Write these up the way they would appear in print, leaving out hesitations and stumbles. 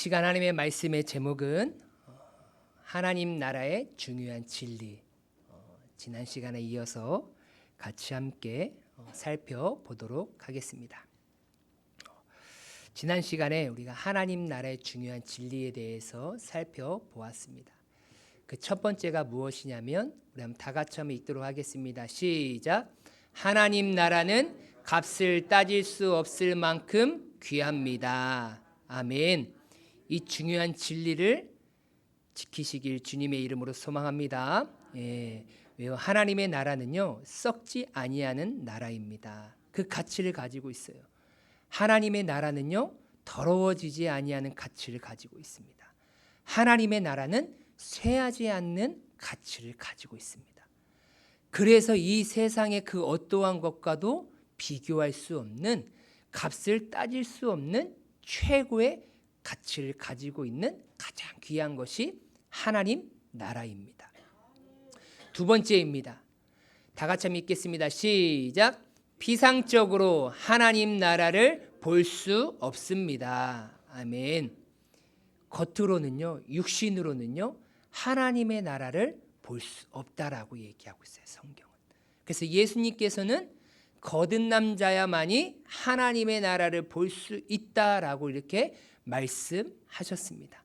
시간 하나님의 말씀의 제목은 하나님 나라의 중요한 진리. 지난 시간에 이어서 같이 함께 살펴보도록 하겠습니다. 지난 시간에 우리가 하나님 나라의 중요한 진리에 대해서 살펴보았습니다. 그 첫 번째가 무엇이냐면 우리 한번 다 같이 한번 읽도록 하겠습니다. 시작. 하나님 나라는 값을 따질 수 없을 만큼 귀합니다. 아멘. 이 중요한 진리를 지키시길 주님의 이름으로 소망합니다. 왜요? 하나님의 나라는요 썩지 아니하는 나라입니다. 그 가치를 가지고 있어요. 하나님의 나라는요 더러워지지 아니하는 가치를 가지고 있습니다. 하나님의 나라는 쇠하지 않는 가치를 가지고 있습니다. 그래서 이 세상의 그 어떠한 것과도 비교할 수 없는, 값을 따질 수 없는 최고의 가치를 가지고 있는 가장 귀한 것이 하나님 나라입니다. 두 번째입니다. 다 같이 한번 읽겠습니다. 시작. 피상적으로 하나님 나라를 볼 수 없습니다. 아멘. 겉으로는요, 육신으로는요, 하나님의 나라를 볼 수 없다라고 얘기하고 있어요, 성경은. 그래서 예수님께서는 거듭난 자야만이 하나님의 나라를 볼 수 있다라고 이렇게 말씀하셨습니다.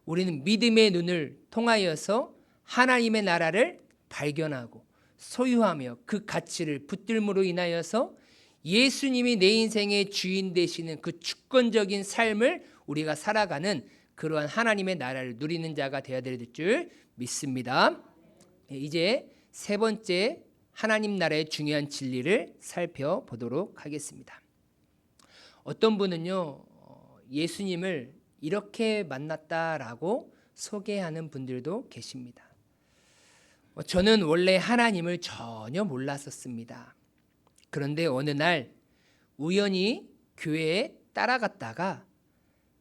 우리는 믿음의 눈을 통하여서 하나님의 나라를 발견하고 소유하며 그 가치를 붙들므로 인하여서 예수님이 내 인생의 주인 되시는 그 주권적인 삶을 우리가 살아가는 그러한 하나님의 나라를 누리는 자가 되어야 될 줄 믿습니다. 이제 세 번째 하나님 나라의 중요한 진리를 살펴보도록 하겠습니다. 어떤 분은요 예수님을 이렇게 만났다라고 소개하는 분들도 계십니다. 저는 원래 하나님을 전혀 몰랐었습니다. 그런데 어느 날 우연히 교회에 따라갔다가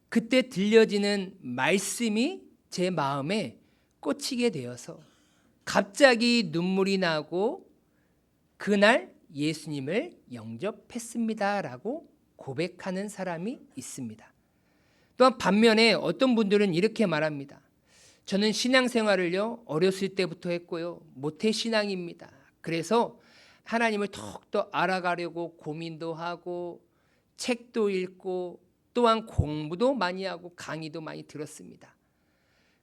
그때 들려지는 말씀이 제 마음에 꽂히게 되어서 갑자기 눈물이 나고 그날 예수님을 영접했습니다라고 고백하는 사람이 있습니다. 또한 반면에 어떤 분들은 이렇게 말합니다. 저는 신앙생활을요 어렸을 때부터 했고요 모태신앙입니다. 그래서 하나님을 더욱더 알아가려고 고민도 하고 책도 읽고 또한 공부도 많이 하고 강의도 많이 들었습니다.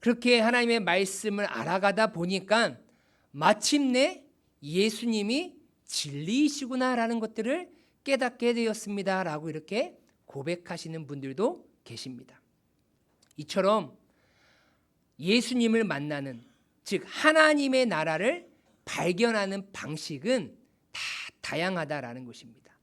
그렇게 하나님의 말씀을 알아가다 보니까 마침내 예수님이 진리이시구나라는 것들을 깨닫게 되었습니다라고 이렇게 고백하시는 분들도 계십니다. 이처럼 예수님을 만나는, 즉 하나님의 나라를 발견하는 방식은 다 다양하다라는 것입니다.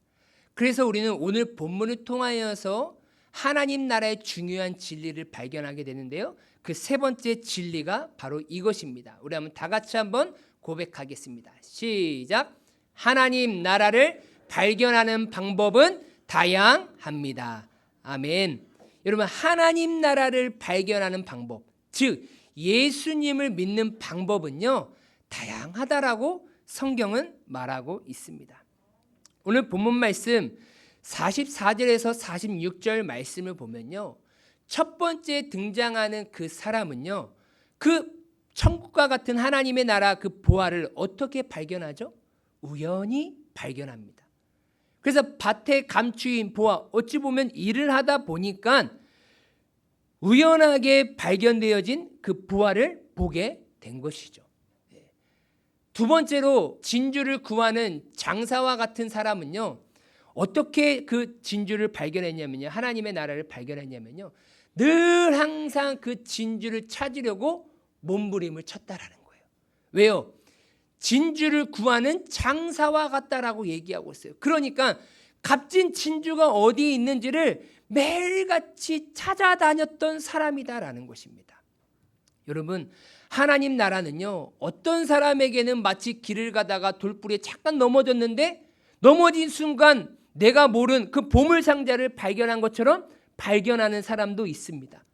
그래서 우리는 오늘 본문을 통하여서 하나님 나라의 중요한 진리를 발견하게 되는데요. 그 세 번째 진리가 바로 이것입니다. 우리 한번 다 같이 한번 고백하겠습니다. 시작. 하나님 나라를 발견하는 방법은 다양합니다. 아멘. 여러분, 하나님 나라를 발견하는 방법, 즉 예수님을 믿는 방법은요 다양하다라고 성경은 말하고 있습니다. 오늘 본문 말씀 44절에서 46절 말씀을 보면요, 첫 번째 등장하는 그 사람은요 그 천국과 같은 하나님의 나라 그 보화를 어떻게 발견하죠? 우연히 발견합니다. 그래서 밭에 감추인 보화, 어찌 보면 일을 하다 보니까 우연하게 발견되어진 그 보화를 보게 된 것이죠. 두 번째로 진주를 구하는 장사와 같은 사람은요 어떻게 그 진주를 발견했냐면요, 하나님의 나라를 발견했냐면요, 늘 항상 그 진주를 찾으려고 몸부림을 쳤다라는 거예요. 왜요? 진주를 구하는 장사와 같다라고 얘기하고 있어요. 그러니까 값진 진주가 어디에 있는지를 매일같이 찾아다녔던 사람이다라는 것입니다. 여러분, 하나님 나라는요 어떤 사람에게는 마치 길을 가다가 돌부리에 잠깐 넘어졌는데 넘어진 순간 내가 모른 그 보물상자를 발견한 것처럼 발견하는 사람도 있습니다.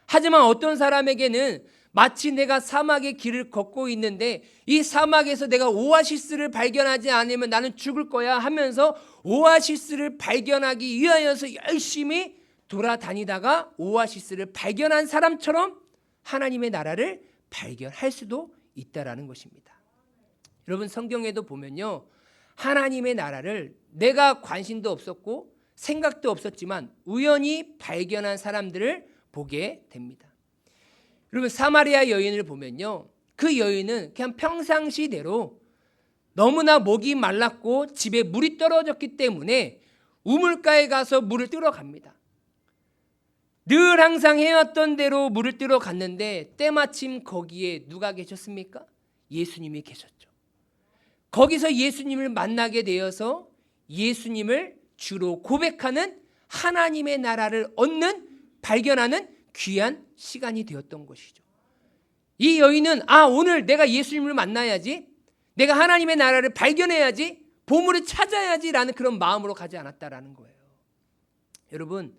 하지만 어떤 사람에게는 마치 내가 사막의 길을 걷고 있는데 이 사막에서 내가 오아시스를 발견하지 않으면 나는 죽을 거야 하면서 오아시스를 발견하기 위하여서 열심히 돌아다니다가 오아시스를 발견한 사람처럼 하나님의 나라를 발견할 수도 있다라는 것입니다. 여러분, 성경에도 보면요, 하나님의 나라를 내가 관심도 없었고 생각도 없었지만 우연히 발견한 사람들을 보게 됩니다. 여러분, 사마리아 여인을 보면요, 그 여인은 그냥 평상시대로 너무나 목이 말랐고 집에 물이 떨어졌기 때문에 우물가에 가서 물을 뜨러 갑니다. 늘 항상 해왔던 대로 물을 뜨러 갔는데 때마침 거기에 누가 계셨습니까? 예수님이 계셨죠. 거기서 예수님을 만나게 되어서 예수님을 주로 고백하는 하나님의 나라를 발견하는 귀한 시간이 되었던 것이죠. 이 여인은 오늘 내가 예수님을 만나야지, 내가 하나님의 나라를 발견해야지, 보물을 찾아야지라는 그런 마음으로 가지 않았다라는 거예요. 여러분,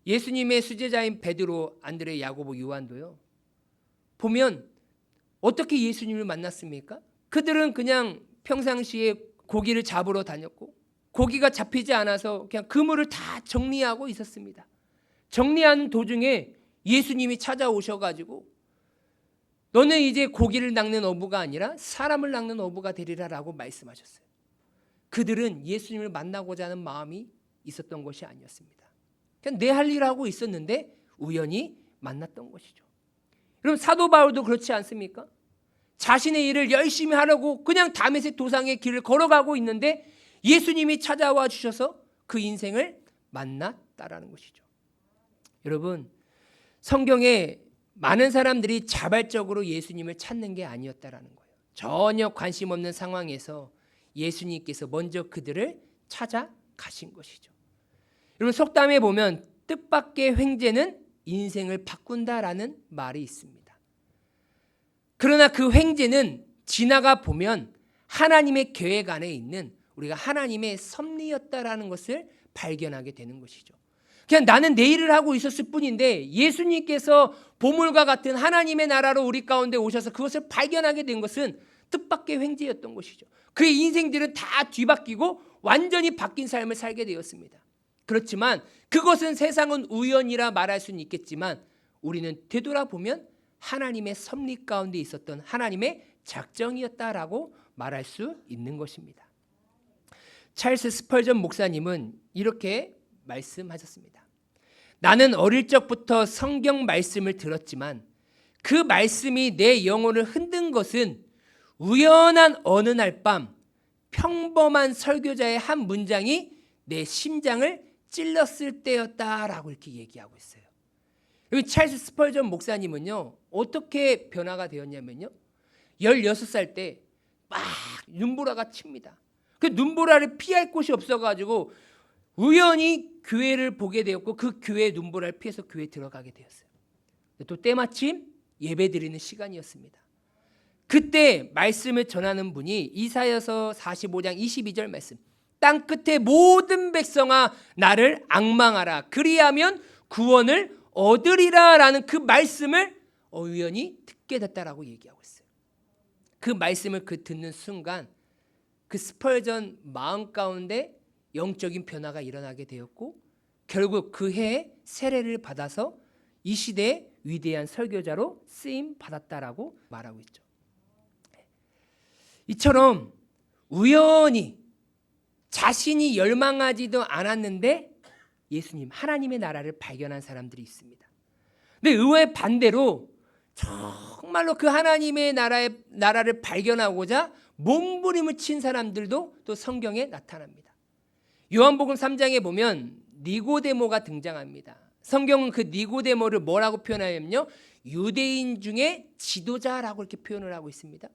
예수님의 수제자인 베드로, 안드레, 야고보, 요한도요, 보면 어떻게 예수님을 만났습니까? 그들은 그냥 평상시에 고기를 잡으러 다녔고 고기가 잡히지 않아서 그냥 그물을 다 정리하고 있었습니다. 정리하는 도중에 예수님이 찾아오셔가지고 너는 이제 고기를 낚는 어부가 아니라 사람을 낚는 어부가 되리라라고 말씀하셨어요. 그들은 예수님을 만나고자 하는 마음이 있었던 것이 아니었습니다. 그냥 내 할 일 하고 있었는데 우연히 만났던 것이죠. 여러분, 사도 바울도 그렇지 않습니까? 자신의 일을 열심히 하려고 그냥 다메섹 도상의 길을 걸어가고 있는데 예수님이 찾아와 주셔서 그 인생을 만났다라는 것이죠. 여러분, 성경에 많은 사람들이 자발적으로 예수님을 찾는 게 아니었다라는 거예요. 전혀 관심 없는 상황에서 예수님께서 먼저 그들을 찾아가신 것이죠. 여러분, 속담에 보면 뜻밖의 횡재는 인생을 바꾼다라는 말이 있습니다. 그러나 그 횡재는 지나가 보면 하나님의 계획 안에 있는 우리가 하나님의 섭리였다라는 것을 발견하게 되는 것이죠. 그냥 나는 내 일을 하고 있었을 뿐인데 예수님께서 보물과 같은 하나님의 나라로 우리 가운데 오셔서 그것을 발견하게 된 것은 뜻밖의 횡재였던 것이죠. 그의 인생들은 다 뒤바뀌고 완전히 바뀐 삶을 살게 되었습니다. 그렇지만 그것은 세상은 우연이라 말할 수는 있겠지만 우리는 되돌아보면 하나님의 섭리 가운데 있었던 하나님의 작정이었다라고 말할 수 있는 것입니다. 찰스 스펄전 목사님은 이렇게 말씀하셨습니다. 나는 어릴 적부터 성경 말씀을 들었지만 그 말씀이 내 영혼을 흔든 것은 우연한 어느 날 밤 평범한 설교자의 한 문장이 내 심장을 찔렀을 때였다라고 이렇게 얘기하고 있어요. 여기 찰스 스펄전 목사님은요, 어떻게 변화가 되었냐면요, 16살 때 막 눈보라가 칩니다. 그 눈보라를 피할 곳이 없어가지고 우연히 교회를 보게 되었고 그 교회의 눈보라를 피해서 교회에 들어가게 되었어요. 또 때마침 예배 드리는 시간이었습니다. 그때 말씀을 전하는 분이 이사야서 45장 22절 말씀, 땅 끝에 모든 백성아 나를 앙망하라 그리하면 구원을 얻으리라 라는 그 말씀을 우연히 듣게 됐다라고 얘기하고 있어요. 그 말씀을 듣는 순간 그 스펄전 마음 가운데 영적인 변화가 일어나게 되었고 결국 그 해에 세례를 받아서 이 시대의 위대한 설교자로 쓰임 받았다라고 말하고 있죠. 이처럼 우연히 자신이 열망하지도 않았는데 예수님, 하나님의 나라를 발견한 사람들이 있습니다. 근데 의외의 반대로 정말로 그 하나님의 나라를 발견하고자 몸부림을 친 사람들도 또 성경에 나타납니다. 요한복음 3장에 보면 니고데모가 등장합니다. 성경은 그 니고데모를 뭐라고 표현하냐면요, 유대인 중에 지도자라고 이렇게 표현을 하고 있습니다.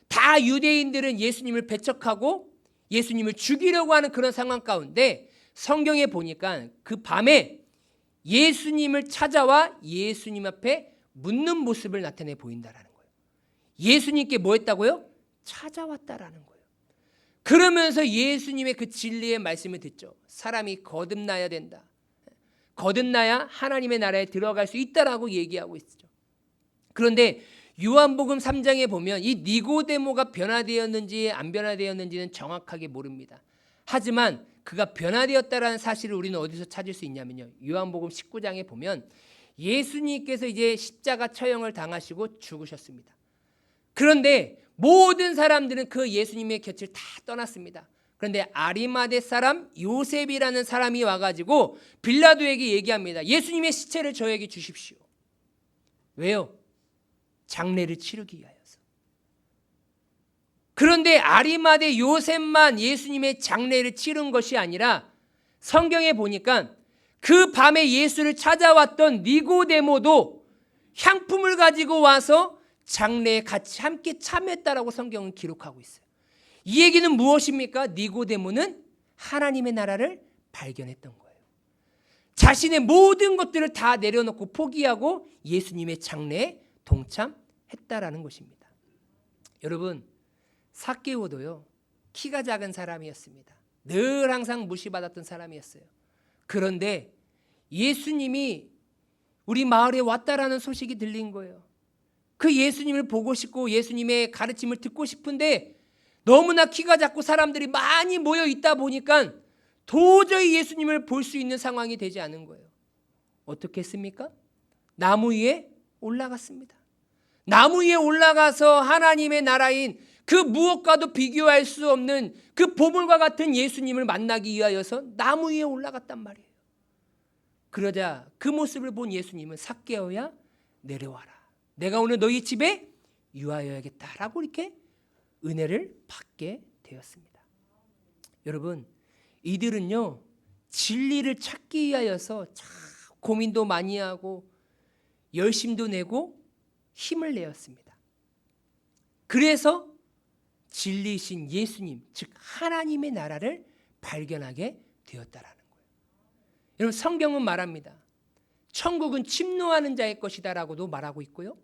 다 유대인들은 예수님을 배척하고 예수님을 죽이려고 하는 그런 상황 가운데 성경에 보니까 그 밤에 예수님을 찾아와 예수님 앞에 묻는 모습을 나타내 보인다라는 거예요. 예수님께 뭐 했다고요? 찾아왔다라는 거예요. 그러면서 예수님의 그 진리의 말씀을 듣죠. 사람이 거듭나야 된다. 거듭나야 하나님의 나라에 들어갈 수 있다라고 얘기하고 있죠. 그런데 요한복음 3장에 보면 이 니고데모가 변화되었는지 안 변화되었는지는 정확하게 모릅니다. 하지만 그가 변화되었다라는 사실을 우리는 어디서 찾을 수 있냐면요. 요한복음 19장에 보면 예수님께서 이제 십자가 처형을 당하시고 죽으셨습니다. 그런데 모든 사람들은 그 예수님의 곁을 다 떠났습니다. 그런데 아리마대 사람 요셉이라는 사람이 와가지고 빌라도에게 얘기합니다. 예수님의 시체를 저에게 주십시오. 왜요? 장례를 치르기 위하여서. 그런데 아리마대 요셉만 예수님의 장례를 치른 것이 아니라 성경에 보니까 그 밤에 예수를 찾아왔던 니고데모도 향품을 가지고 와서 장례에 같이 함께 참여했다라고 성경은 기록하고 있어요. 이 얘기는 무엇입니까? 니고데모는 하나님의 나라를 발견했던 거예요. 자신의 모든 것들을 다 내려놓고 포기하고 예수님의 장례에 동참했다라는 것입니다. 여러분, 삭개오도요, 키가 작은 사람이었습니다. 늘 항상 무시받았던 사람이었어요. 그런데 예수님이 우리 마을에 왔다라는 소식이 들린 거예요. 그 예수님을 보고 싶고 예수님의 가르침을 듣고 싶은데 너무나 키가 작고 사람들이 많이 모여 있다 보니까 도저히 예수님을 볼 수 있는 상황이 되지 않은 거예요. 어떻게 했습니까? 나무 위에 올라갔습니다. 나무 위에 올라가서 하나님의 나라인 그 무엇과도 비교할 수 없는 그 보물과 같은 예수님을 만나기 위하여서 나무 위에 올라갔단 말이에요. 그러자 그 모습을 본 예수님은 삭개오야 내려와라. 내가 오늘 너희 집에 유하여야겠다라고 이렇게 은혜를 받게 되었습니다. 여러분, 이들은요 진리를 찾기 위하여서 참 고민도 많이 하고 열심도 내고 힘을 내었습니다. 그래서 진리이신 예수님, 즉 하나님의 나라를 발견하게 되었다라는 거예요. 여러분, 성경은 말합니다. 천국은 침노하는 자의 것이다라고도 말하고 있고요.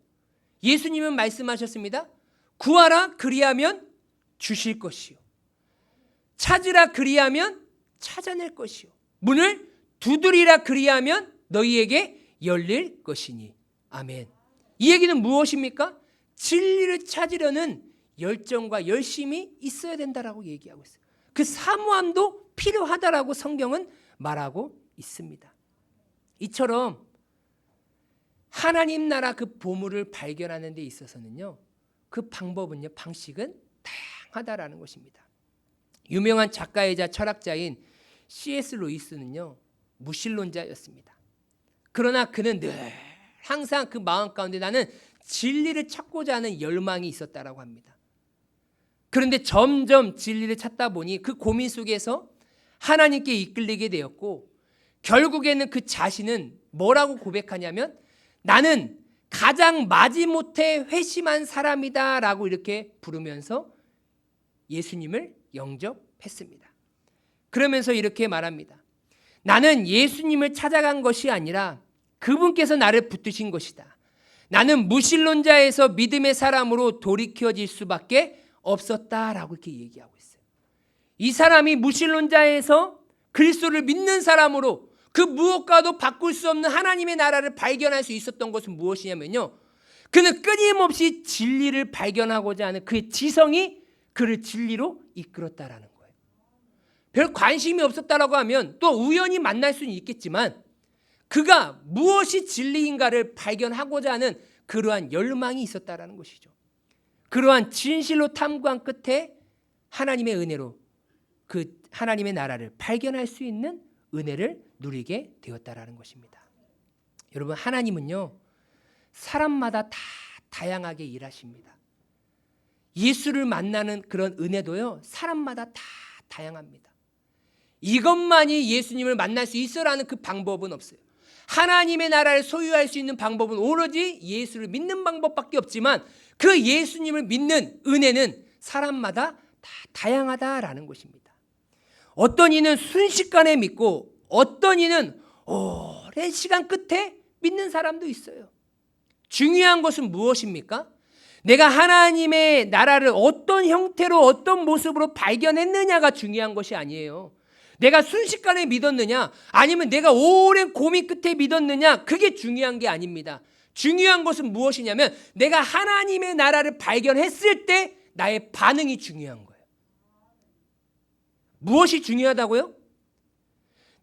예수님은 말씀하셨습니다. 구하라 그리하면 주실 것이요, 찾으라 그리하면 찾아낼 것이요, 문을 두드리라 그리하면 너희에게 열릴 것이니. 아멘. 이 얘기는 무엇입니까? 진리를 찾으려는 열정과 열심이 있어야 된다라고 얘기하고 있어요. 그 사모함도 필요하다라고 성경은 말하고 있습니다. 이처럼 하나님 나라 그 보물을 발견하는 데 있어서는요, 그 방법은요, 방식은 다양하다라는 것입니다. 유명한 작가이자 철학자인 C.S. 루이스는요 무신론자였습니다. 그러나 그는 늘 항상 그 마음 가운데 나는 진리를 찾고자 하는 열망이 있었다라고 합니다. 그런데 점점 진리를 찾다 보니 그 고민 속에서 하나님께 이끌리게 되었고, 결국에는 그 자신은 뭐라고 고백하냐면 나는 가장 마지못해 회심한 사람이다 라고 이렇게 부르면서 예수님을 영접했습니다. 그러면서 이렇게 말합니다. 나는 예수님을 찾아간 것이 아니라 그분께서 나를 붙드신 것이다. 나는 무신론자에서 믿음의 사람으로 돌이켜질 수밖에 없었다라고 이렇게 얘기하고 있어요. 이 사람이 무신론자에서 그리스도를 믿는 사람으로 그 무엇과도 바꿀 수 없는 하나님의 나라를 발견할 수 있었던 것은 무엇이냐면요, 그는 끊임없이 진리를 발견하고자 하는 그의 지성이 그를 진리로 이끌었다라는 거예요. 별 관심이 없었다라고 하면 또 우연히 만날 수는 있겠지만 그가 무엇이 진리인가를 발견하고자 하는 그러한 열망이 있었다라는 것이죠. 그러한 진실로 탐구한 끝에 하나님의 은혜로 그 하나님의 나라를 발견할 수 있는 은혜를 누리게 되었다라는 것입니다. 여러분, 하나님은요 사람마다 다 다양하게 일하십니다. 예수를 만나는 그런 은혜도요 사람마다 다 다양합니다. 이것만이 예수님을 만날 수 있어라는 그 방법은 없어요. 하나님의 나라를 소유할 수 있는 방법은 오로지 예수를 믿는 방법밖에 없지만 그 예수님을 믿는 은혜는 사람마다 다 다양하다라는 것입니다. 어떤 이는 순식간에 믿고 어떤 이는 오랜 시간 끝에 믿는 사람도 있어요. 중요한 것은 무엇입니까? 내가 하나님의 나라를 어떤 형태로 어떤 모습으로 발견했느냐가 중요한 것이 아니에요. 내가 순식간에 믿었느냐 아니면 내가 오랜 고민 끝에 믿었느냐, 그게 중요한 게 아닙니다. 중요한 것은 무엇이냐면 내가 하나님의 나라를 발견했을 때 나의 반응이 중요한 거예요. 무엇이 중요하다고요?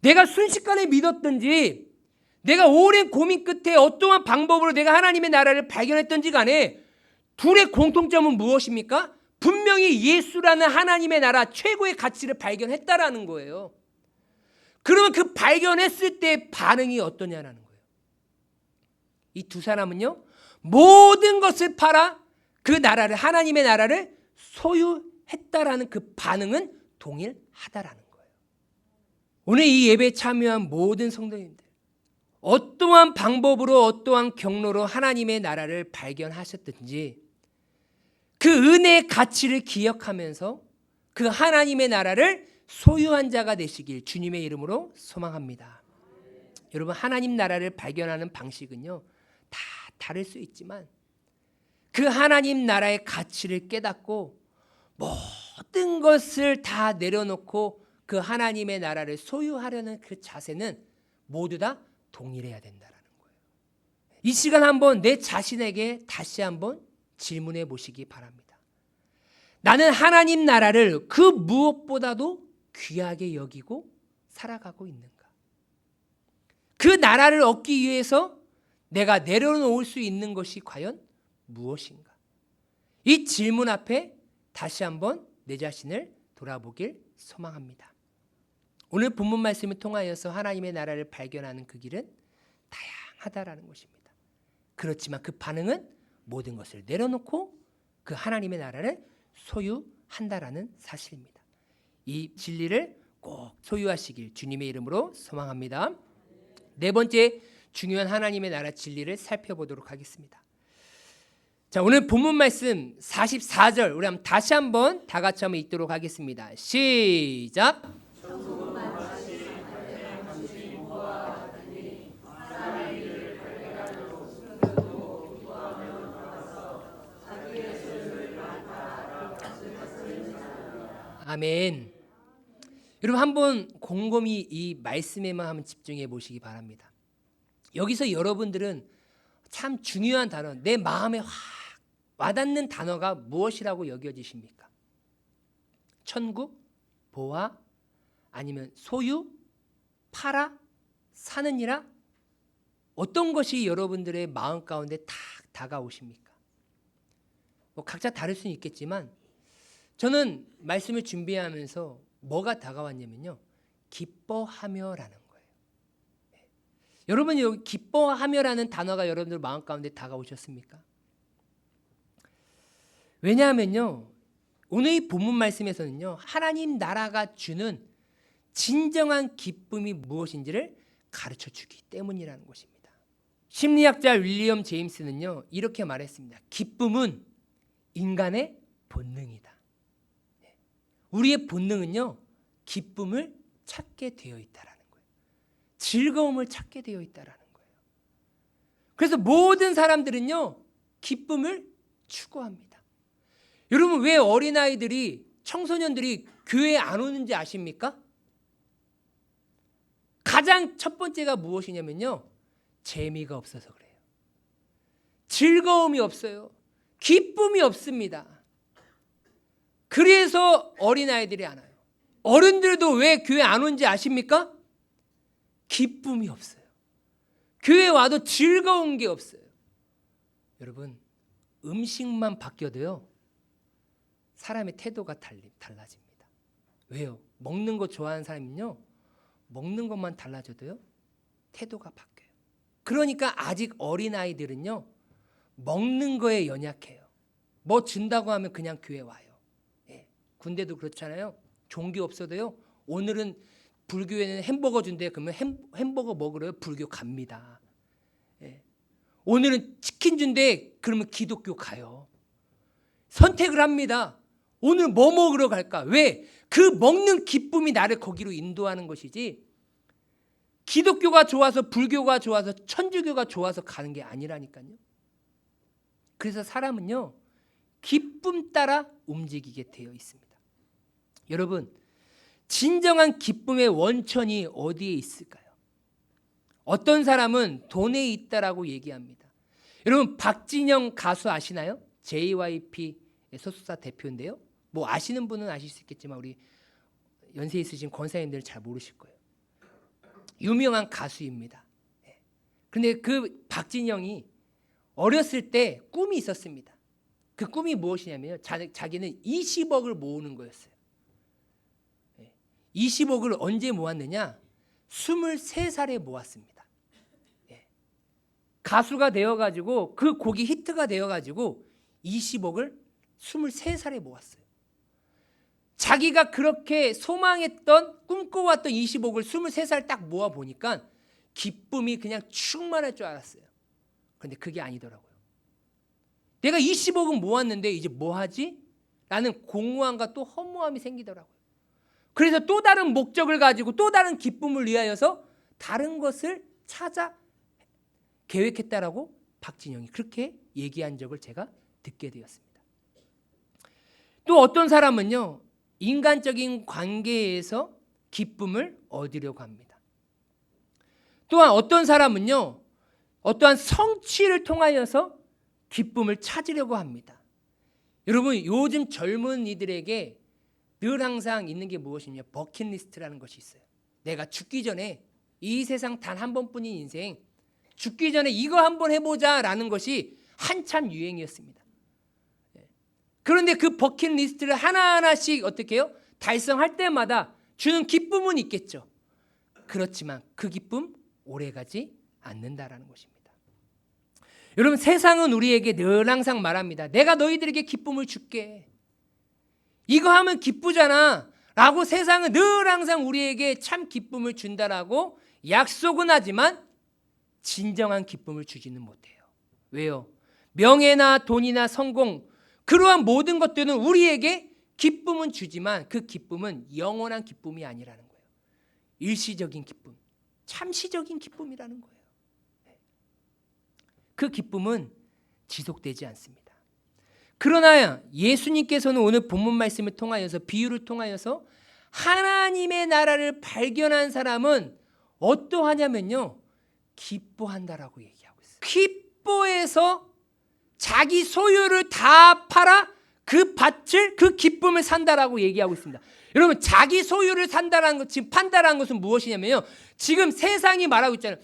내가 순식간에 믿었든지 내가 오랜 고민 끝에 어떠한 방법으로 내가 하나님의 나라를 발견했든지 간에 둘의 공통점은 무엇입니까? 분명히 예수라는 하나님의 나라 최고의 가치를 발견했다라는 거예요. 그러면 그 발견했을 때 반응이 어떠냐라는 거예요. 이 두 사람은요, 모든 것을 팔아 그 나라를, 하나님의 나라를 소유했다라는 그 반응은 동일하다라는 거예요. 오늘 이 예배에 참여한 모든 성도님들, 어떠한 방법으로 어떠한 경로로 하나님의 나라를 발견하셨든지 그 은혜의 가치를 기억하면서 그 하나님의 나라를 소유한 자가 되시길 주님의 이름으로 소망합니다. 여러분, 하나님 나라를 발견하는 방식은요, 다 다를 수 있지만 그 하나님 나라의 가치를 깨닫고 모든 것을 다 내려놓고 그 하나님의 나라를 소유하려는 그 자세는 모두 다 동일해야 된다는 거예요. 이 시간 한번 내 자신에게 다시 한번 질문해 보시기 바랍니다. 나는 하나님 나라를 그 무엇보다도 귀하게 여기고 살아가고 있는가? 그 나라를 얻기 위해서 내가 내려놓을 수 있는 것이 과연 무엇인가? 이 질문 앞에 다시 한번 내 자신을 돌아보길 소망합니다. 오늘 본문 말씀을 통하여서 하나님의 나라를 발견하는 그 길은 다양하다라는 것입니다. 그렇지만 그 반응은 모든 것을 내려놓고 그 하나님의 나라를 소유한다라는 사실입니다. 이 진리를 꼭 소유하시길 주님의 이름으로 소망합니다. 네 번째 중요한 하나님의 나라 진리를 살펴보도록 하겠습니다. 자, 오늘 본문 말씀 44절 우리 한번 다시 한번 다 같이 한번 읽도록 하겠습니다. 시작. 아멘. 여러분, 한번 곰곰이 이 말씀에만 한번 집중해 보시기 바랍니다. 여기서 여러분들은 참 중요한 단어, 내 마음에 확 와닿는 단어가 무엇이라고 여겨지십니까? 천국, 보화, 아니면 소유, 팔아, 사느니라? 어떤 것이 여러분들의 마음 가운데 탁 다가오십니까? 각자 다를 수는 있겠지만 저는 말씀을 준비하면서 뭐가 다가왔냐면요, 기뻐하며라는 거예요. 여러분이 여기 기뻐하며라는 단어가 여러분들 마음 가운데 다가오셨습니까? 왜냐하면요, 오늘 이 본문 말씀에서는요, 하나님 나라가 주는 진정한 기쁨이 무엇인지를 가르쳐 주기 때문이라는 것입니다. 심리학자 윌리엄 제임스는요, 이렇게 말했습니다. 기쁨은 인간의 본능이다. 우리의 본능은요, 기쁨을 찾게 되어 있다라는 거예요. 즐거움을 찾게 되어 있다라는 거예요. 그래서 모든 사람들은요, 기쁨을 추구합니다. 여러분, 왜 어린아이들이, 청소년들이 교회에 안 오는지 아십니까? 가장 첫 번째가 무엇이냐면요, 재미가 없어서 그래요. 즐거움이 없어요. 기쁨이 없습니다. 그래서 어린아이들이 안 와요. 어른들도 왜 교회 안 오는지 아십니까? 기쁨이 없어요. 교회 와도 즐거운 게 없어요. 여러분, 음식만 바뀌어도요, 사람의 태도가 달라집니다. 왜요? 먹는 거 좋아하는 사람은요, 먹는 것만 달라져도요, 태도가 바뀌어요. 그러니까 아직 어린아이들은요, 먹는 거에 연약해요. 뭐 준다고 하면 그냥 교회 와요. 군대도 그렇잖아요. 종교 없어도요, 오늘은 불교에는 햄버거 준대요. 그러면 햄버거 먹으러 불교 갑니다. 오늘은 치킨 준대. 그러면 기독교 가요. 선택을 합니다. 오늘 뭐 먹으러 갈까? 왜? 그 먹는 기쁨이 나를 거기로 인도하는 것이지, 기독교가 좋아서, 불교가 좋아서, 천주교가 좋아서 가는 게 아니라니까요. 그래서 사람은요, 기쁨 따라 움직이게 되어 있습니다. 여러분, 진정한 기쁨의 원천이 어디에 있을까요? 어떤 사람은 돈에 있다라고 얘기합니다. 여러분, 박진영 가수 아시나요? JYP 소속사 대표인데요. 뭐 아시는 분은 아실 수 있겠지만 우리 연세 있으신 권사님들은 잘 모르실 거예요. 유명한 가수입니다. 그런데 그 박진영이 어렸을 때 꿈이 있었습니다. 그 꿈이 무엇이냐면요, 자기는 20억을 모으는 거였어요. 20억을 언제 모았느냐? 23살에 모았습니다. 가수가 되어가지고 그 곡이 히트가 되어가지고 20억을 23살에 모았어요. 자기가 그렇게 소망했던 꿈꿔왔던 20억을 23살 딱 모아보니까 기쁨이 그냥 충만할 줄 알았어요. 그런데 그게 아니더라고요. 내가 20억은 모았는데 이제 뭐 하지? 라는 공허함과 또 허무함이 생기더라고요. 그래서 또 다른 목적을 가지고 또 다른 기쁨을 위하여서 다른 것을 찾아 계획했다라고 박진영이 그렇게 얘기한 적을 제가 듣게 되었습니다. 또 어떤 사람은요, 인간적인 관계에서 기쁨을 얻으려고 합니다. 또한 어떤 사람은요, 어떠한 성취를 통하여서 기쁨을 찾으려고 합니다. 여러분, 요즘 젊은이들에게 늘 항상 있는 게 무엇이냐? 버킷리스트라는 것이 있어요. 내가 죽기 전에 이 세상 단 한 번뿐인 인생, 죽기 전에 이거 한번 해보자라는 것이 한참 유행이었습니다. 그런데 그 버킷리스트를 하나하나씩 어떻게 해요? 달성할 때마다 주는 기쁨은 있겠죠. 그렇지만 그 기쁨 오래가지 않는다라는 것입니다. 여러분, 세상은 우리에게 늘 항상 말합니다. 내가 너희들에게 기쁨을 줄게. 이거 하면 기쁘잖아 라고 세상은 늘 항상 우리에게 참 기쁨을 준다라고 약속은 하지만 진정한 기쁨을 주지는 못해요. 왜요? 명예나 돈이나 성공, 그러한 모든 것들은 우리에게 기쁨은 주지만 그 기쁨은 영원한 기쁨이 아니라는 거예요. 일시적인 기쁨, 참시적인 기쁨이라는 거예요. 그 기쁨은 지속되지 않습니다. 그러나 예수님께서는 오늘 본문 말씀을 통하여서, 비유를 통하여서 하나님의 나라를 발견한 사람은 어떠하냐면요, 기뻐한다라고 얘기하고 있어요. 기뻐해서 자기 소유를 다 팔아 그 밭을, 그 기쁨을 산다라고 얘기하고 있습니다. 여러분, 자기 소유를 산다라는 것, 지금 판다라는 것은 무엇이냐면요, 지금 세상이 말하고 있잖아요.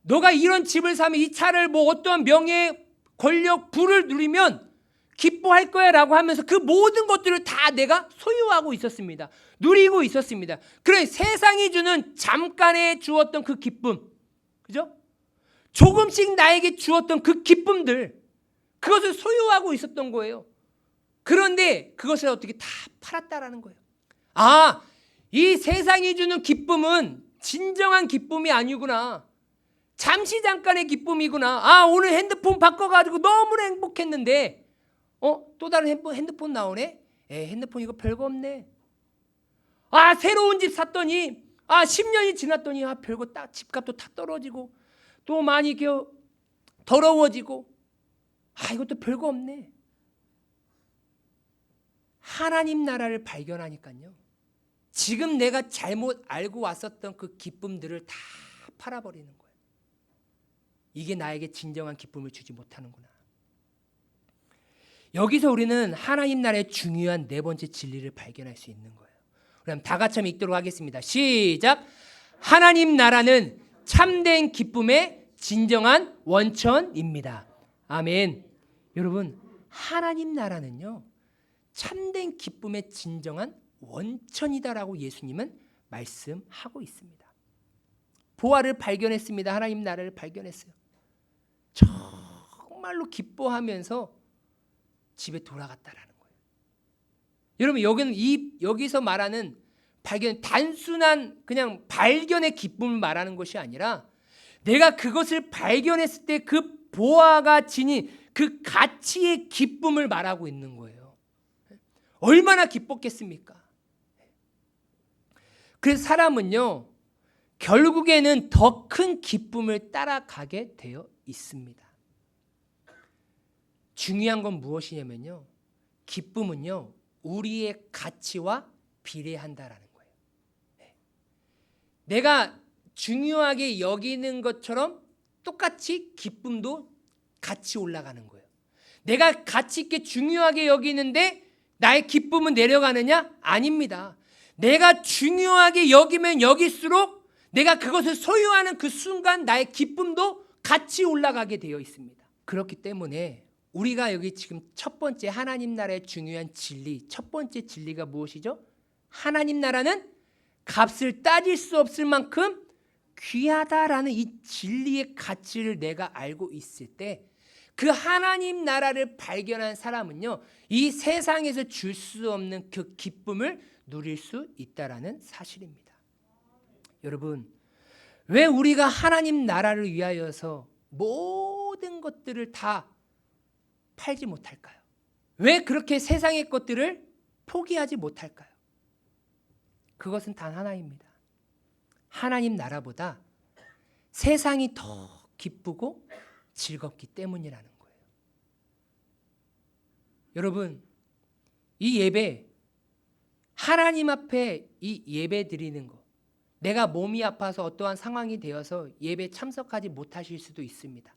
너가 이런 집을 사면, 이 차를 뭐 어떠한 명예, 권력, 부를 누리면 기뻐할 거야 라고 하면서 그 모든 것들을 다 내가 소유하고 있었습니다. 누리고 있었습니다. 그래, 세상이 주는 잠깐에 주었던 그 기쁨, 그죠? 조금씩 나에게 주었던 그 기쁨들, 그것을 소유하고 있었던 거예요. 그런데 그것을 어떻게 다 팔았다라는 거예요. 아, 이 세상이 주는 기쁨은 진정한 기쁨이 아니구나. 잠시 잠깐의 기쁨이구나. 아, 오늘 핸드폰 바꿔가지고 너무나 행복했는데 또 다른 핸드폰 나오네? 핸드폰 이거 별거 없네. 아, 새로운 집 샀더니 10년이 지났더니 별거 딱 집값도 다 떨어지고 또 많이 더러워지고 이것도 별거 없네. 하나님 나라를 발견하니까요, 지금 내가 잘못 알고 왔었던 그 기쁨들을 다 팔아버리는 거예요. 이게 나에게 진정한 기쁨을 주지 못하는구나. 여기서 우리는 하나님 나라의 중요한 네 번째 진리를 발견할 수 있는 거예요. 그럼 다 같이 한번 읽도록 하겠습니다. 시작. 하나님 나라는 참된 기쁨의 진정한 원천입니다. 아멘. 여러분, 하나님 나라는요, 참된 기쁨의 진정한 원천이다라고 예수님은 말씀하고 있습니다. 보화를 발견했습니다. 하나님 나라를 발견했어요. 정말로 기뻐하면서 집에 돌아갔다라는 거예요. 여러분, 여기서 말하는 발견, 단순한 그냥 발견의 기쁨을 말하는 것이 아니라 내가 그것을 발견했을 때 그 보화가 지닌 그 가치의 기쁨을 말하고 있는 거예요. 얼마나 기뻤겠습니까? 그래서 사람은요, 결국에는 더 큰 기쁨을 따라가게 되어 있습니다. 중요한 건 무엇이냐면요, 기쁨은요, 우리의 가치와 비례한다라는 거예요. 내가 중요하게 여기는 것처럼 똑같이 기쁨도 같이 올라가는 거예요. 내가 가치 있게 중요하게 여기는데 나의 기쁨은 내려가느냐? 아닙니다. 내가 중요하게 여기면 여길수록 내가 그것을 소유하는 그 순간 나의 기쁨도 같이 올라가게 되어 있습니다. 그렇기 때문에 우리가 여기 지금 첫 번째 하나님 나라의 중요한 진리, 첫 번째 진리가 무엇이죠? 하나님 나라는 값을 따질 수 없을 만큼 귀하다라는 이 진리의 가치를 내가 알고 있을 때 그 하나님 나라를 발견한 사람은요, 이 세상에서 줄 수 없는 그 기쁨을 누릴 수 있다라는 사실입니다. 여러분, 왜 우리가 하나님 나라를 위하여서 모든 것들을 다 팔지 못할까요? 왜 그렇게 세상의 것들을 포기하지 못할까요? 그것은 단 하나입니다. 하나님 나라보다 세상이 더 기쁘고 즐겁기 때문이라는 거예요. 여러분, 이 예배, 하나님 앞에 이 예배 드리는 거, 내가 몸이 아파서 어떠한 상황이 되어서 예배 참석하지 못하실 수도 있습니다.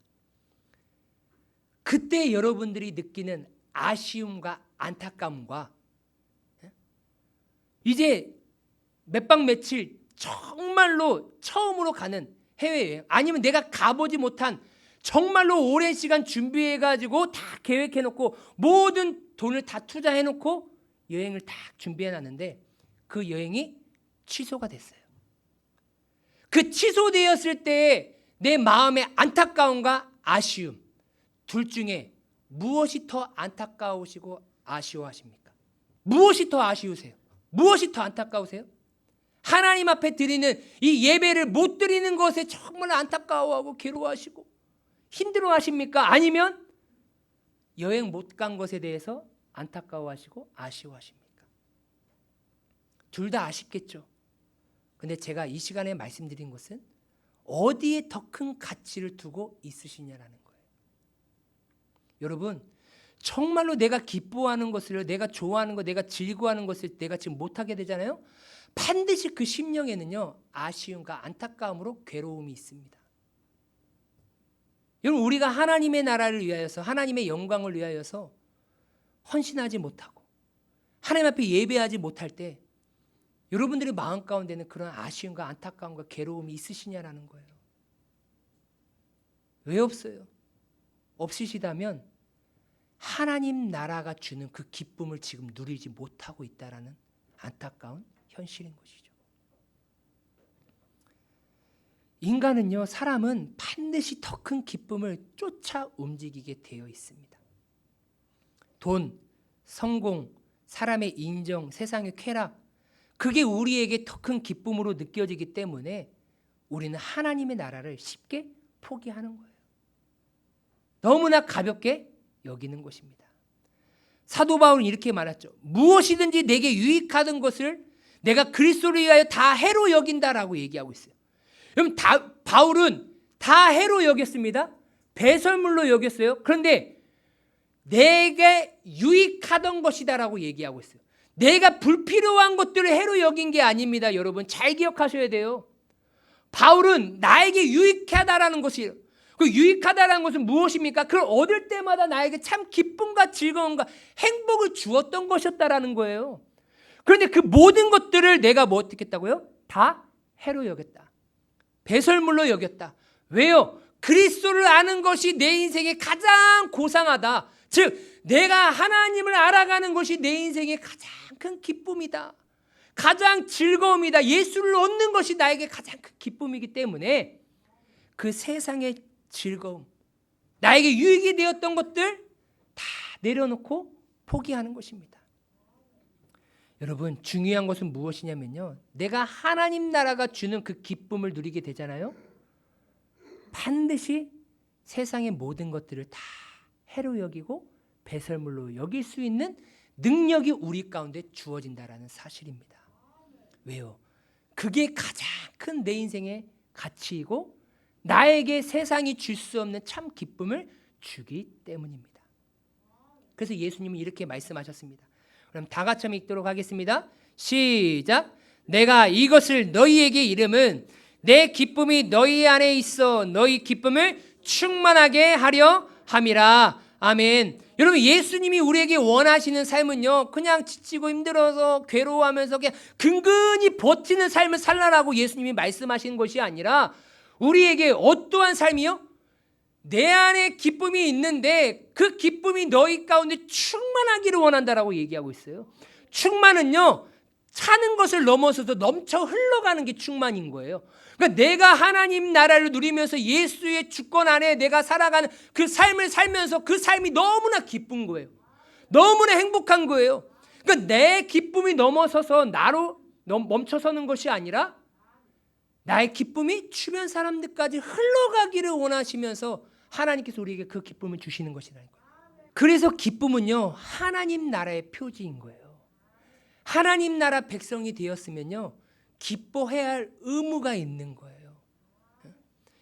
그때 여러분들이 느끼는 아쉬움과 안타까움과 이제 몇 박 며칠 정말로 처음으로 가는 해외여행, 아니면 내가 가보지 못한 정말로 오랜 시간 준비해가지고 다 계획해놓고 모든 돈을 다 투자해놓고 여행을 다 준비해놨는데 그 여행이 취소가 됐어요. 그 취소되었을 때 내 마음의 안타까움과 아쉬움, 둘 중에 무엇이 더 안타까우시고 아쉬워하십니까? 무엇이 더 아쉬우세요? 무엇이 더 안타까우세요? 하나님 앞에 드리는 이 예배를 못 드리는 것에 정말 안타까워하고 괴로워하시고 힘들어하십니까? 아니면 여행 못 간 것에 대해서 안타까워하시고 아쉬워하십니까? 둘 다 아쉽겠죠. 근데 제가 이 시간에 말씀드린 것은 어디에 더 큰 가치를 두고 있으시냐라는 거예요. 여러분, 정말로 내가 기뻐하는 것을, 내가 좋아하는 것, 내가 즐거워하는 것을 내가 지금 못하게 되잖아요. 반드시 그 심령에는요, 아쉬움과 안타까움으로 괴로움이 있습니다. 여러분, 우리가 하나님의 나라를 위하여서, 하나님의 영광을 위하여서 헌신하지 못하고 하나님 앞에 예배하지 못할 때 여러분들의 마음 가운데는 그런 아쉬움과 안타까움과 괴로움이 있으시냐라는 거예요. 왜 없어요? 없으시다면 하나님 나라가 주는 그 기쁨을 지금 누리지 못하고 있다라는 안타까운 현실인 것이죠. 인간은요, 사람은 반드시 더 큰 기쁨을 쫓아 움직이게 되어 있습니다. 돈, 성공, 사람의 인정, 세상의 쾌락, 그게 우리에게 더 큰 기쁨으로 느껴지기 때문에 우리는 하나님의 나라를 쉽게 포기하는 거예요. 너무나 가볍게 여기는 것입니다. 사도 바울은 이렇게 말했죠. 무엇이든지 내게 유익하던 것을 내가 그리스도를 위하여 다 해로 여긴다라고 얘기하고 있어요. 여러분, 바울은 다 해로 여겼습니다. 배설물로 여겼어요. 그런데 내게 유익하던 것이다라고 얘기하고 있어요. 내가 불필요한 것들을 해로 여긴 게 아닙니다. 여러분, 잘 기억하셔야 돼요. 바울은 나에게 유익하다라는 것이, 그 유익하다라는 것은 무엇입니까? 그걸 얻을 때마다 나에게 참 기쁨과 즐거움과 행복을 주었던 것이었다라는 거예요. 그런데 그 모든 것들을 내가 뭐 어떻게 했다고요? 다 해로 여겼다. 배설물로 여겼다. 왜요? 그리스도를 아는 것이 내 인생에 가장 고상하다. 즉, 내가 하나님을 알아가는 것이 내 인생의 가장 큰 기쁨이다. 가장 즐거움이다. 예수를 얻는 것이 나에게 가장 큰 기쁨이기 때문에 그 세상의 즐거움, 나에게 유익이 되었던 것들 다 내려놓고 포기하는 것입니다. 여러분, 중요한 것은 무엇이냐면요, 내가 하나님 나라가 주는 그 기쁨을 누리게 되잖아요. 반드시 세상의 모든 것들을 다 해로 여기고 배설물로 여길 수 있는 능력이 우리 가운데 주어진다라는 사실입니다. 왜요? 그게 가장 큰 내 인생의 가치이고 나에게 세상이 줄 수 없는 참 기쁨을 주기 때문입니다. 그래서 예수님은 이렇게 말씀하셨습니다. 그럼 다 같이 한번 읽도록 하겠습니다. 시작. 내가 이것을 너희에게 이름은 내 기쁨이 너희 안에 있어 너희 기쁨을 충만하게 하려 함이라. 아멘. 여러분, 예수님이 우리에게 원하시는 삶은요, 그냥 지치고 힘들어서 괴로워하면서 그냥 근근히 버티는 삶을 살라라고 예수님이 말씀하시는 것이 아니라 우리에게 어떠한 삶이요? 내 안에 기쁨이 있는데 그 기쁨이 너희 가운데 충만하기를 원한다라고 얘기하고 있어요. 충만은요, 차는 것을 넘어서서 넘쳐 흘러가는 게 충만인 거예요. 그러니까 내가 하나님 나라를 누리면서 예수의 주권 안에 내가 살아가는 그 삶을 살면서 그 삶이 너무나 기쁜 거예요. 너무나 행복한 거예요. 그러니까 내 기쁨이 넘어서서 나로 멈춰서는 것이 아니라 나의 기쁨이 주변 사람들까지 흘러가기를 원하시면서 하나님께서 우리에게 그 기쁨을 주시는 것이라니까요. 그래서 기쁨은요, 하나님 나라의 표지인 거예요. 하나님 나라 백성이 되었으면요, 기뻐해야 할 의무가 있는 거예요.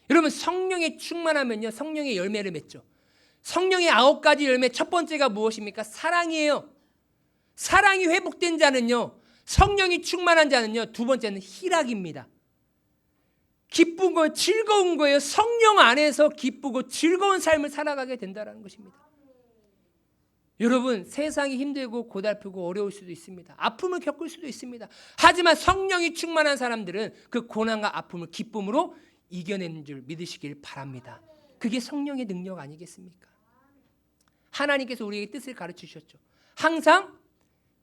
여러분, 성령에 충만하면요, 성령의 열매를 맺죠. 성령의 9가지 열매 첫 번째가 무엇입니까? 사랑이에요. 사랑이 회복된 자는요, 성령이 충만한 자는요, 두 번째는 희락입니다. 기쁜 거예요. 즐거운 거예요. 성령 안에서 기쁘고 즐거운 삶을 살아가게 된다는 것입니다. 여러분, 세상이 힘들고 고달프고 어려울 수도 있습니다. 아픔을 겪을 수도 있습니다. 하지만 성령이 충만한 사람들은 그 고난과 아픔을 기쁨으로 이겨내는 줄 믿으시길 바랍니다. 그게 성령의 능력 아니겠습니까? 하나님께서 우리에게 뜻을 가르치셨죠. 항상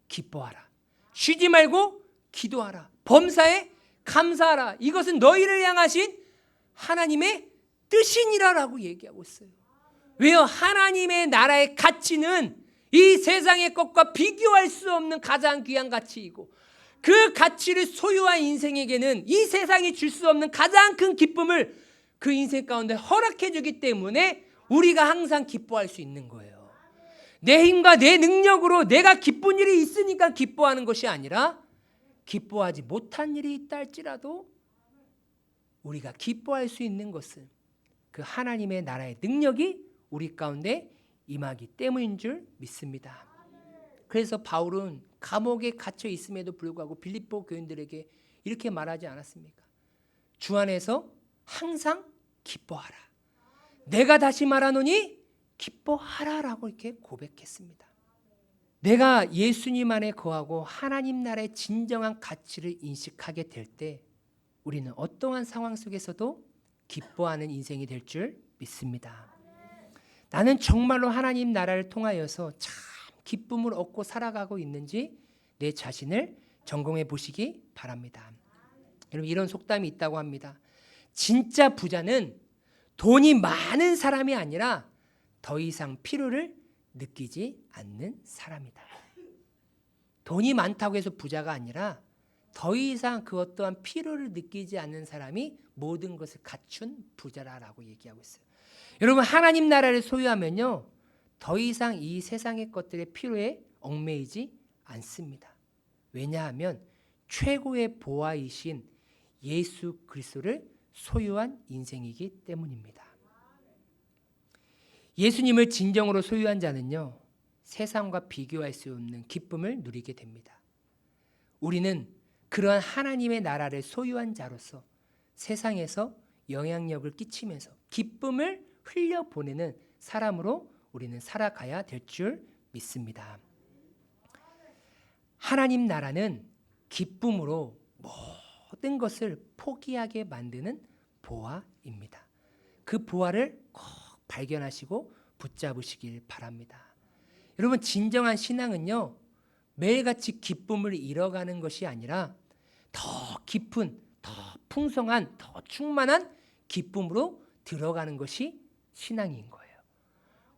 기뻐하라. 쉬지 말고 기도하라. 범사에 감사하라. 이것은 너희를 향하신 하나님의 뜻이니라라고 얘기하고 있어요. 왜요? 하나님의 나라의 가치는 이 세상의 것과 비교할 수 없는 가장 귀한 가치이고, 그 가치를 소유한 인생에게는 이 세상이 줄 수 없는 가장 큰 기쁨을 그 인생 가운데 허락해 주기 때문에 우리가 항상 기뻐할 수 있는 거예요. 내 힘과 내 능력으로 내가 기쁜 일이 있으니까 기뻐하는 것이 아니라, 기뻐하지 못한 일이 있다 할지라도 우리가 기뻐할 수 있는 것은 그 하나님의 나라의 능력이 우리 가운데 임하기 때문인 줄 믿습니다. 그래서 바울은 감옥에 갇혀 있음에도 불구하고 빌립보 교인들에게 이렇게 말하지 않았습니까? 주 안에서 항상 기뻐하라. 내가 다시 말하노니 기뻐하라라고 이렇게 고백했습니다. 내가 예수님 안에 거하고 하나님 나라의 진정한 가치를 인식하게 될 때 우리는 어떠한 상황 속에서도 기뻐하는 인생이 될 줄 믿습니다. 나는 정말로 하나님 나라를 통하여서 참 기쁨을 얻고 살아가고 있는지 내 자신을 점검해 보시기 바랍니다. 여러분, 이런 속담이 있다고 합니다. 진짜 부자는 돈이 많은 사람이 아니라 더 이상 필요를 느끼지 않는 사람이다. 돈이 많다고 해서 부자가 아니라 더 이상 그 어떠한 필요를 느끼지 않는 사람이 모든 것을 갖춘 부자라고 얘기하고 있어요. 여러분, 하나님 나라를 소유하면요, 더 이상 이 세상의 것들의 필요에 얽매이지 않습니다. 왜냐하면 최고의 보화이신 예수 그리스도를 소유한 인생이기 때문입니다. 예수님을 진정으로 소유한 자는요, 세상과 비교할 수 없는 기쁨을 누리게 됩니다. 우리는 그러한 하나님의 나라를 소유한 자로서 세상에서 영향력을 끼치면서 기쁨을 흘려보내는 사람으로 우리는 살아가야 될 줄 믿습니다. 하나님 나라는 기쁨으로 모든 것을 포기하게 만드는 보화입니다. 그 보화를 꼭 발견하시고 붙잡으시길 바랍니다. 여러분, 진정한 신앙은요, 매일같이 기쁨을 잃어가는 것이 아니라 더 깊은, 더 풍성한, 더 충만한 기쁨으로 들어가는 것이 신앙인 거예요.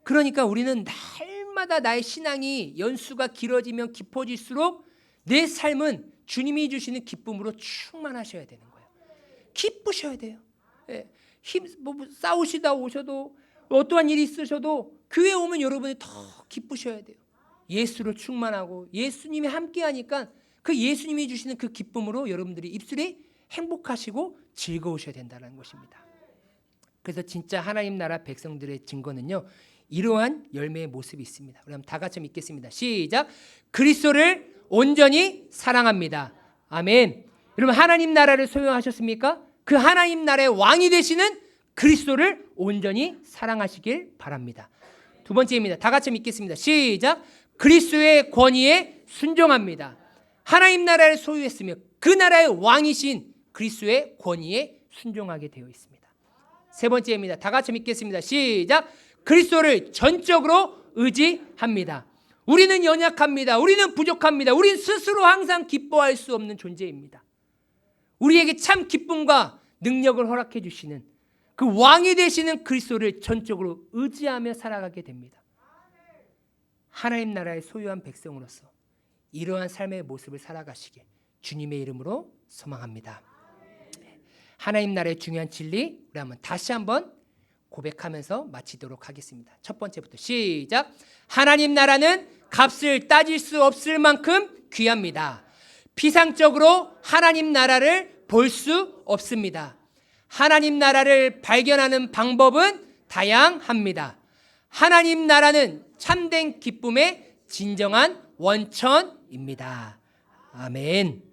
그러니까 우리는 날마다 나의 신앙이 연수가 길어지면 깊어질수록 내 삶은 주님이 주시는 기쁨으로 충만하셔야 되는 거예요. 기쁘셔야 돼요. 싸우시다 오셔도 어떠한 일이 있으셔도 교회 오면 여러분이 더 기쁘셔야 돼요. 예수를 충만하고 예수님이 함께하니까 그 예수님이 주시는 그 기쁨으로 여러분들이 입술이 행복하시고 즐거우셔야 된다는 것입니다. 그래서 진짜 하나님 나라 백성들의 증거는요, 이러한 열매의 모습이 있습니다. 그럼 다 같이 읽겠습니다. 시작. 그리스도를 온전히 사랑합니다. 아멘. 여러분, 하나님 나라를 소유하셨습니까? 그 하나님 나라의 왕이 되시는 그리스도를 온전히 사랑하시길 바랍니다. 두 번째입니다. 다 같이 믿겠습니다. 시작. 그리스도의 권위에 순종합니다. 하나님 나라를 소유했으며 그 나라의 왕이신 그리스도의 권위에 순종하게 되어 있습니다. 세 번째입니다. 다 같이 믿겠습니다. 시작. 그리스도를 전적으로 의지합니다. 우리는 연약합니다. 우리는 부족합니다. 우리는 스스로 항상 기뻐할 수 없는 존재입니다. 우리에게 참 기쁨과 능력을 허락해 주시는 그 왕이 되시는 그리스도를 전적으로 의지하며 살아가게 됩니다. 하나님 나라의 소유한 백성으로서 이러한 삶의 모습을 살아가시게 주님의 이름으로 소망합니다. 하나님 나라의 중요한 진리 우리 다시 한번 고백하면서 마치도록 하겠습니다. 첫 번째부터 시작. 하나님 나라는 값을 따질 수 없을 만큼 귀합니다. 피상적으로 하나님 나라를 볼 수 없습니다. 하나님 나라를 발견하는 방법은 다양합니다. 하나님 나라는 참된 기쁨의 진정한 원천입니다. 아멘.